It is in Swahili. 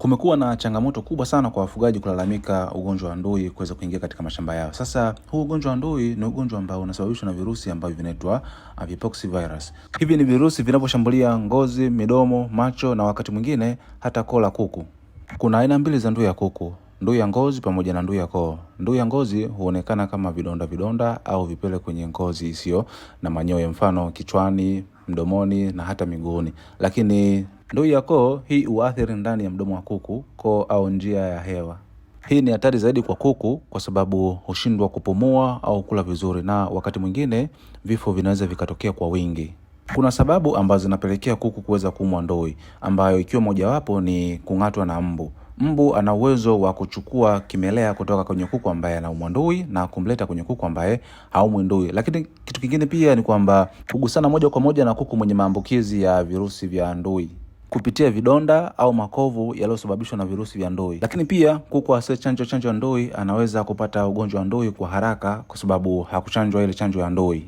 Kumekuwa na changamoto kubwa sana kwa wafugaji kulalamika ugonjwa wa ndui kuweza kuingia katika mashamba yao. Sasa huu ugonjwa wa ndui ni ugonjwa ambao unasababishwa na virusi ambavyo vinaitwa Vipoxy virus. Hivi ni virusi vinavyoshambulia ngozi, midomo, macho na wakati mwingine hata koo la kuku. Kuna aina mbili za ndui ya kuku: ndui ya ngozi pamoja na ndui ya koo. Ndui ya ngozi huonekana kama vidonda au vipele kwenye ngozi isiyo na manyoya, mfano kichwani, mdomoni na hata miguuni. Lakini ndui ya koo hii huathiri ndani ya mdomo wa kuku, koo au njia ya hewa. Hii ni hatari zaidi kwa kuku kwa sababu hushindwa kupumua au kula vizuri, na wakati mwingine vifo vinaweza vikatokea kwa wingi. Kuna sababu ambazo zinapelekea kuku kuweza kuumwa ndui, ambayo ikiwa mojawapo ni kung'atwa na mbu. Mbu ana uwezo wa kuchukua kimelea kutoka kwenye kuku ambaye anaumwa ndui na kumleta kwenye kuku ambaye haumwi ndui. Lakini kitu kingine pia ni kwamba kugusana moja kwa moja na kuku mwenye maambukizi ya virusi vya ndui kupitia vidonda au makovu yaliyosababishwa na virusi vya ndui. Lakini pia kuku asiyechanjwa chanjo ya ndui anaweza kupata ugonjwa wa ndui kwa haraka kwa sababu hakuchanjwa ile chanjo ya ndui.